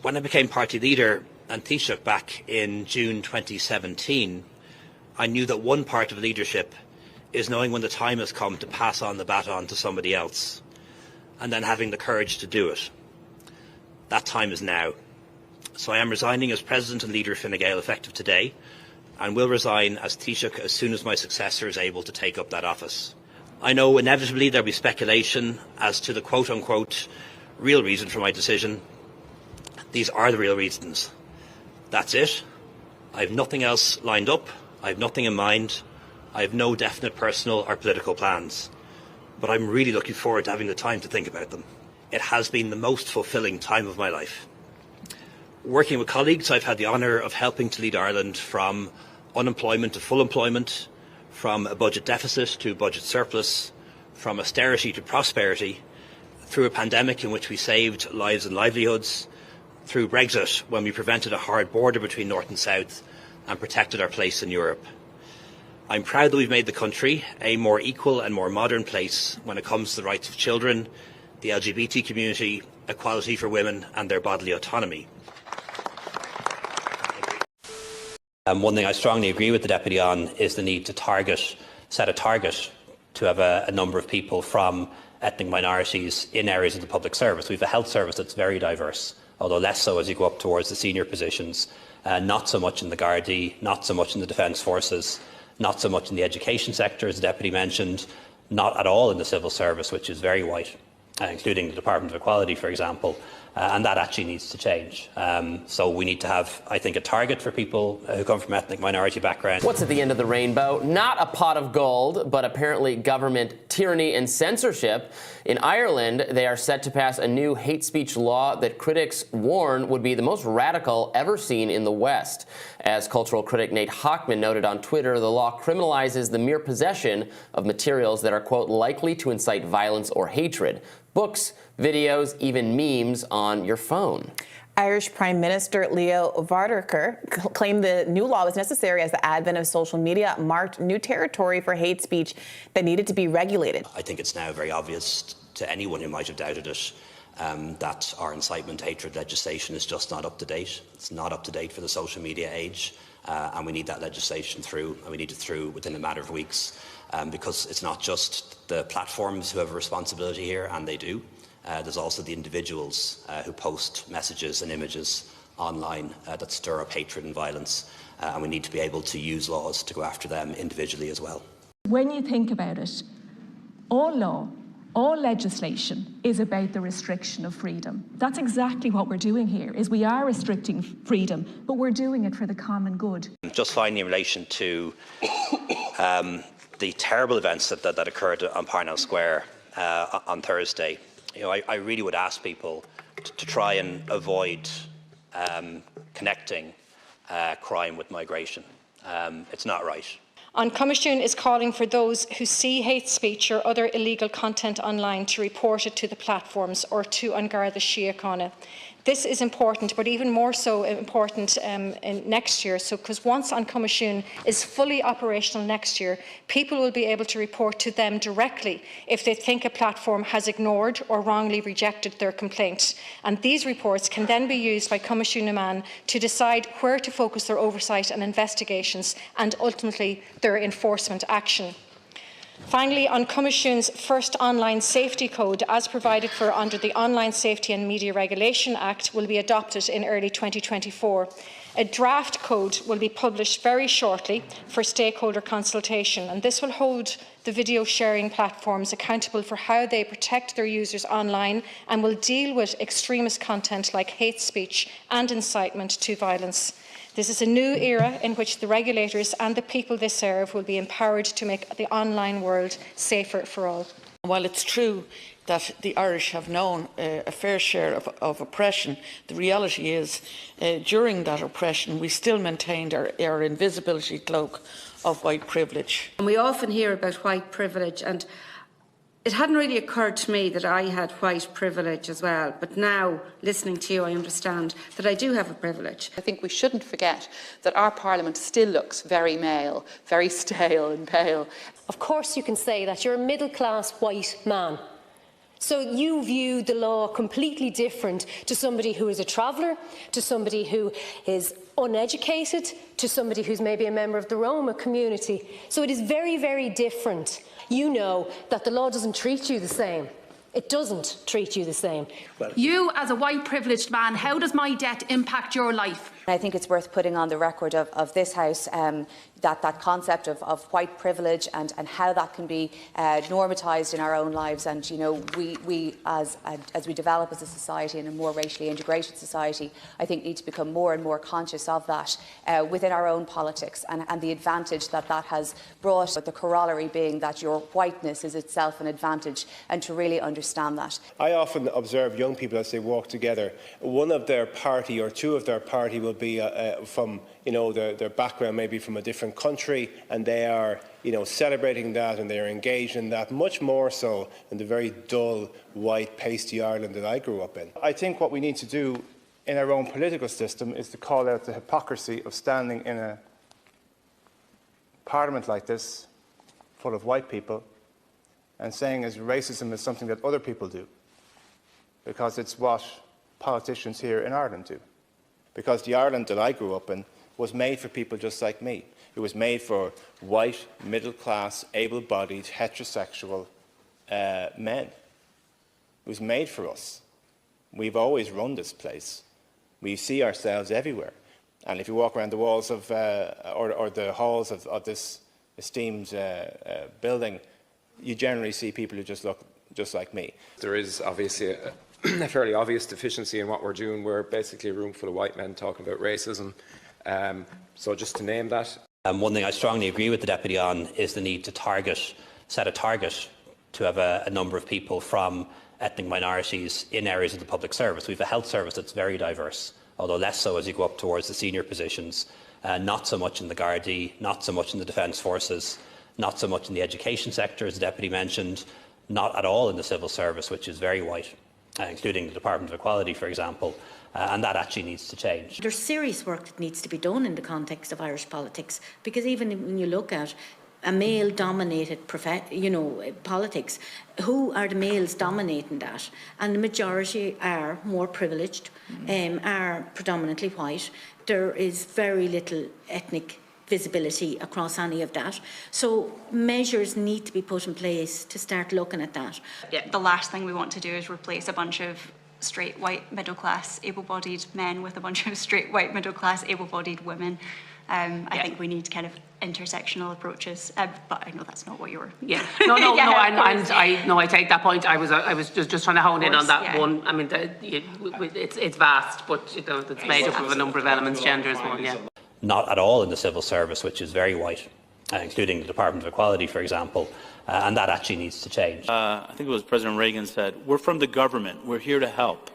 When I became party leader and Taoiseach back in June 2017, I knew that one part of leadership is knowing when the time has come to pass on the baton to somebody else, and then having the courage to do it. That time is now. So I am resigning as President and Leader of Fine Gael effective today, and will resign as Taoiseach as soon as my successor is able to take up that office. I know inevitably there will be speculation as to the quote-unquote real reason for my decision. These are the real reasons. That's it. I have nothing else lined up. I have nothing in mind. I have no definite personal or political plans. But I'm really looking forward to having the time to think about them. It has been the most fulfilling time of my life. Working with colleagues, I've had the honour of helping to lead Ireland from unemployment to full employment, from a budget deficit to budget surplus, from austerity to prosperity, through a pandemic in which we saved lives and livelihoods, through Brexit when we prevented a hard border between North and South and protected our place in Europe. I'm proud that we've made the country a more equal and more modern place when it comes to the rights of children, the LGBT community, equality for women and their bodily autonomy. One thing I strongly agree with the Deputy on is the need to set a target to have a number of people from ethnic minorities in areas of the public service. We have a health service that's very diverse, although less so as you go up towards the senior positions, not so much in the Gardaí, not so much in the Defence Forces, not so much in the education sector, as the Deputy mentioned, not at all in the civil service, which is very white, including the Department of Equality, for example, and that actually needs to change. So we need to have, I think, a target for people who come from ethnic minority backgrounds. What's at the end of the rainbow? Not a pot of gold, but apparently government tyranny and censorship. In Ireland, they are set to pass a new hate speech law that critics warn would be the most radical ever seen in the West. As cultural critic Nate Hochman noted on Twitter, the law criminalizes the mere possession of materials that are, quote, likely to incite violence or hatred. Books, videos, even memes on your phone. Irish Prime Minister Leo Varadkar claimed the new law was necessary as the advent of social media marked new territory for hate speech that needed to be regulated. I think it's now very obvious to anyone who might have doubted it that our incitement hatred legislation is just not up to date. It's not up to date for the social media age, and we need that legislation through, and we need it through within a matter of weeks, because it's not just the platforms who have a responsibility here, and they do. There's also the individuals who post messages and images online that stir up hatred and violence, and we need to be able to use laws to go after them individually as well. When you think about it, all law, all legislation is about the restriction of freedom. That's exactly what we're doing here, is we are restricting freedom, but we're doing it for the common good. Just finally, in relation to the terrible events that occurred on Parnell Square on Thursday, I really would ask people to try and avoid connecting crime with migration. It's not right. An Comisiún is calling for those who see hate speech or other illegal content online to report it to the platforms or to An Garda Síochána. This is important, but even more so important in next year. So, because once An Comisiún is fully operational next year, people will be able to report to them directly if they think a platform has ignored or wrongly rejected their complaint. And these reports can then be used by Comisiún Naman to decide where to focus their oversight and investigations and ultimately their enforcement action. Finally, on Comisiún's first online safety code, as provided for under the Online Safety and Media Regulation Act, will be adopted in early 2024. A draft code will be published very shortly for stakeholder consultation, and this will hold the video sharing platforms accountable for how they protect their users online and will deal with extremist content like hate speech and incitement to violence. This is a new era in which the regulators and the people they serve will be empowered to make the online world safer for all. While it's true that the Irish have known a fair share of oppression, the reality is during that oppression we still maintained our invisibility cloak of white privilege. And we often hear about white privilege, and it hadn't really occurred to me that I had white privilege as well, but now, listening to you, I understand that I do have a privilege. I think we shouldn't forget that our Parliament still looks very male, very stale and pale. Of course you can say that. You're a middle-class white man. So you view the law completely different to somebody who is a traveller, to somebody who is uneducated, to somebody who's maybe a member of the Roma community. So it is very, very different. You know that the law doesn't treat you the same. It doesn't treat you the same. You, as a white privileged man, how does my debt impact your life? I think it's worth putting on the record of this House that concept of white privilege and how that can be normatised in our own lives. And, you know, we as we develop as a society and a more racially integrated society, I think need to become more and more conscious of that within our own politics and the advantage that has brought, but the corollary being that your whiteness is itself an advantage, and to really understand that. I often observe young people as they walk together. One of their party or two of their party will be from, you know, their background maybe from a different country, and they are, you know, celebrating that and they are engaged in that much more so than the very dull, white, pasty Ireland that I grew up in. I think what we need to do in our own political system is to call out the hypocrisy of standing in a parliament like this, full of white people, and saying as racism is something that other people do, because it's what politicians here in Ireland do. Because the Ireland that I grew up in was made for people just like me. It was made for white, middle-class, able-bodied, heterosexual men. It was made for us. We've always run this place. We see ourselves everywhere. And if you walk around the walls of, or the halls of this esteemed building, you generally see people who just look just like me. There is obviously a fairly obvious deficiency in what we're doing. We're basically a room full of white men talking about racism. So just to name that. One thing I strongly agree with the Deputy on is the need to set a target to have a number of people from ethnic minorities in areas of the public service. We have a health service that's very diverse, although less so as you go up towards the senior positions, not so much in the Gardaí, not so much in the Defence Forces, not so much in the education sector, as the Deputy mentioned, not at all in the civil service, which is very white, including the Department of Equality, for example, and that actually needs to change. There's serious work that needs to be done in the context of Irish politics, because even when you look at a male-dominated, politics, who are the males dominating that? And the majority are more privileged, are predominantly white. There is very little ethnic visibility across any of that. So measures need to be put in place to start looking at that. Yeah, the last thing we want to do is replace a bunch of straight white middle-class able-bodied men with a bunch of straight white middle-class able-bodied women. I think we need kind of intersectional approaches, but I know that's not what you were. Yeah, I take that point. I was just trying to hone in on that one. I mean, it's vast, but you know, it's made up of a number of elements. Gender is one. Yeah. Not at all in the civil service, which is very white, including the Department of Equality, for example, and that actually needs to change. I think it was President Reagan said, "We're from the government. We're here to help."